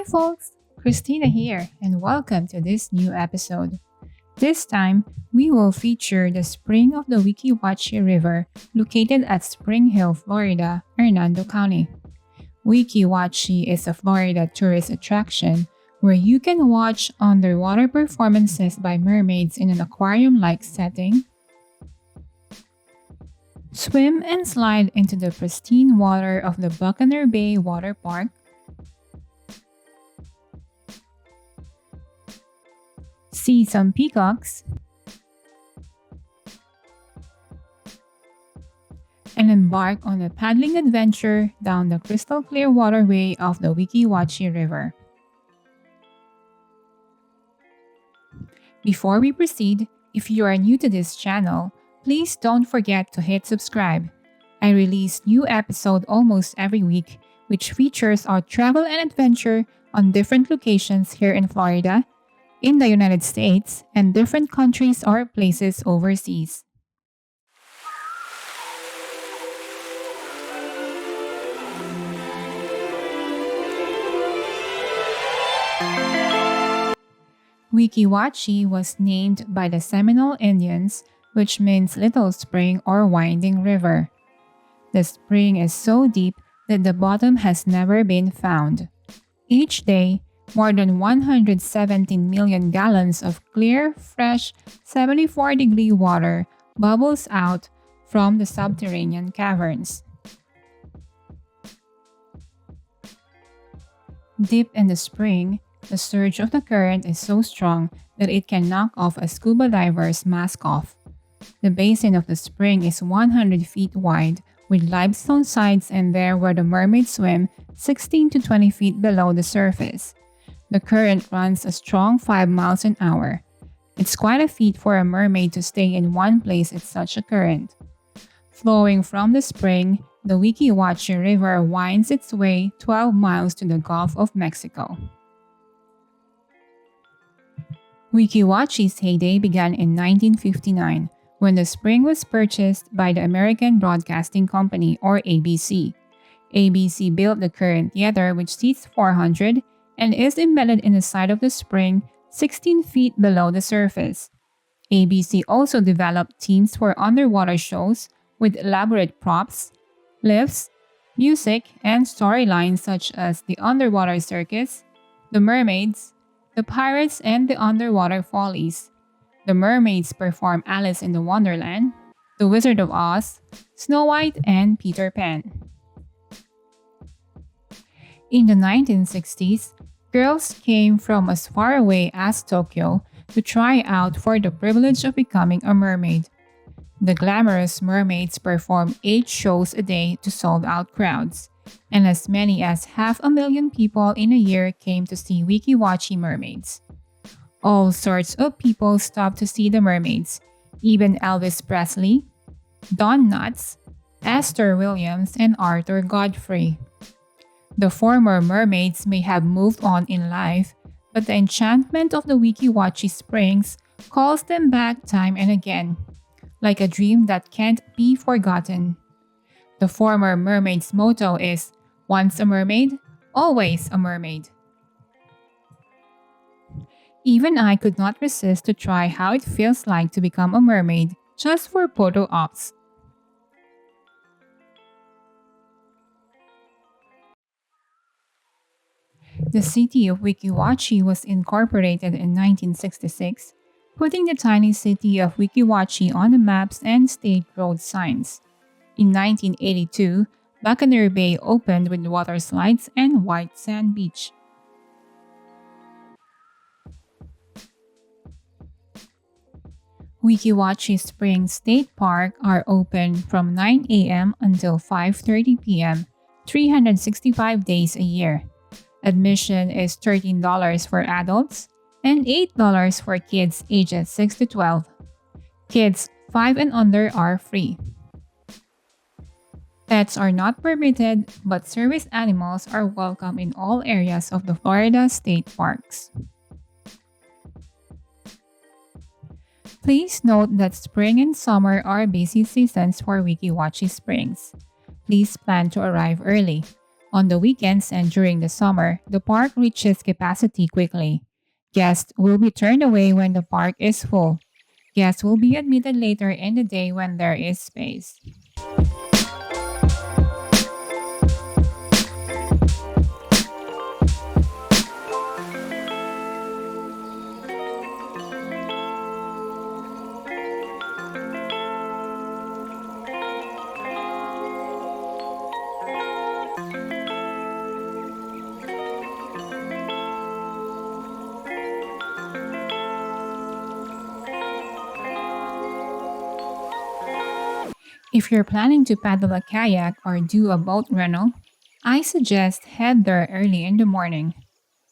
folks, Christina here, and welcome to this new episode. This time, we will feature the spring of the Weeki Wachee River located at Spring Hill, Florida, Hernando County. Weeki Wachee is a Florida tourist attraction where you can watch underwater performances by mermaids in an aquarium-like setting, swim and slide into the pristine water of the Buccaneer Bay water park, see some peacocks, and embark on a paddling adventure down the crystal clear waterway of the Weeki Wachee River. Before we proceed, if you are new to this channel, please don't forget to hit subscribe. I release new episodes almost every week, which features our travel and adventure on different locations here in Florida, in the United States, and different countries or places overseas. Weeki Wachee was named by the Seminole Indians, which means little spring or winding river. The spring is so deep that the bottom has never been found. Each day, more than 117 million gallons of clear, fresh, 74-degree water bubbles out from the subterranean caverns. Deep in the spring, the surge of the current is so strong that it can knock off a scuba diver's mask off. The basin of the spring is 100 feet wide, with limestone sides and there where the mermaids swim 16 to 20 feet below the surface. The current runs a strong 5 miles an hour. It's quite a feat for a mermaid to stay in one place at such a current. Flowing from the spring, the Weeki Wachee River winds its way 12 miles to the Gulf of Mexico. Weeki Wachee's heyday began in 1959 when the spring was purchased by the American Broadcasting Company or ABC. ABC built the current theater which seats 400 and is embedded in the side of the spring 16 feet below the surface. ABC also developed teams for underwater shows with elaborate props, lifts, music, and storylines such as the Underwater Circus, the Mermaids, the Pirates, and the Underwater Follies. The Mermaids perform Alice in the Wonderland, The Wizard of Oz, Snow White, and Peter Pan. In the 1960s, girls came from as far away as Tokyo to try out for the privilege of becoming a mermaid. The glamorous mermaids performed 8 shows a day to sold-out crowds, and as many as 500,000 people in a year came to see Weeki Wachee mermaids. All sorts of people stopped to see the mermaids, even Elvis Presley, Don Knotts, Esther Williams, and Arthur Godfrey. The former mermaids may have moved on in life, but the enchantment of the Weeki Wachee Springs calls them back time and again, like a dream that can't be forgotten. The former mermaid's motto is, "Once a mermaid, always a mermaid." Even I could not resist to try how it feels like to become a mermaid just for photo ops. The city of Weeki Wachee was incorporated in 1966, putting the tiny city of Weeki Wachee on the maps and state road signs. In 1982, Buccaneer Bay opened with water slides and white sand beach. Weeki Wachee Springs State Park are open from 9 a.m. until 5:30 p.m., 365 days a year. Admission is $13 for adults and $8 for kids ages 6 to 12. Kids 5 and under are free. Pets are not permitted, but service animals are welcome in all areas of the Florida state parks. Please note that spring and summer are busy seasons for Weeki Wachee Springs. Please plan to arrive early. On the weekends and during the summer, the park reaches capacity quickly. Guests will be turned away when the park is full. Guests will be admitted later in the day when there is space. If you're planning to paddle a kayak or do a boat rental, I suggest head there early in the morning.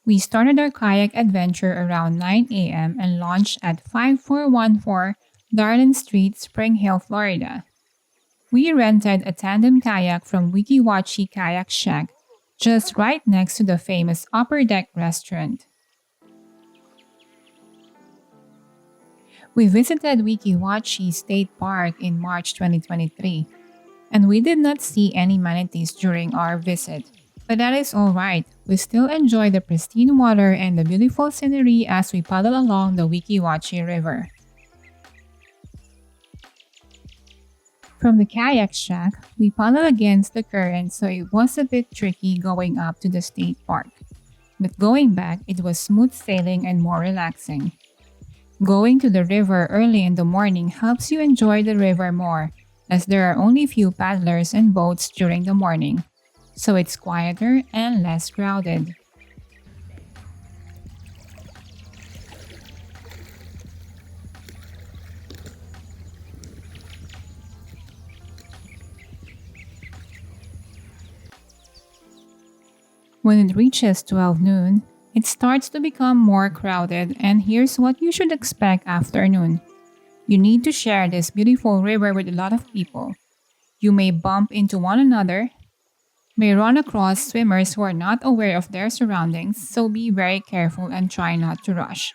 We started our kayak adventure around 9 a.m. and launched at 5414 Darling Street, Spring Hill, Florida. We rented a tandem kayak from Weeki Wachee Kayak Shack, just right next to the famous Upper Deck restaurant. We visited Weeki Wachee State Park in March 2023, and we did not see any manatees during our visit. But that is alright, we still enjoy the pristine water and the beautiful scenery as we paddle along the Weeki Wachee River. From the kayak shack, we paddled against the current, so it was a bit tricky going up to the state park. But going back, it was smooth sailing and more relaxing. Going to the river early in the morning helps you enjoy the river more, as there are only few paddlers and boats during the morning, so it's quieter and less crowded. When it reaches 12 noon, it starts to become more crowded, and here's what you should expect after noon. You need to share this beautiful river with a lot of people. You may bump into one another, may run across swimmers who are not aware of their surroundings, so be very careful and try not to rush.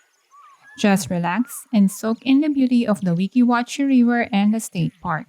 Just relax and soak in the beauty of the Weeki Wachee River and the state park.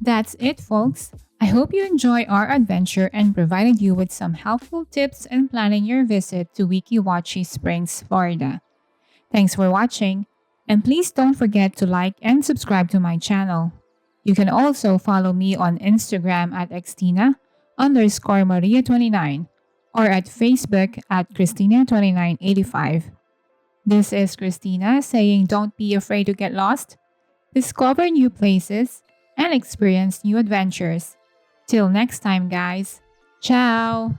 That's it, folks. I hope you enjoy our adventure and provided you with some helpful tips in planning your visit to Weeki Wachee Springs, Florida. Thanks for watching, and please don't forget to like and subscribe to my channel. You can also follow me on Instagram at xtina_maria29 or at Facebook at Christina2985. This is Christina saying don't be afraid to get lost, discover new places, and experience new adventures. Till next time, guys. Ciao!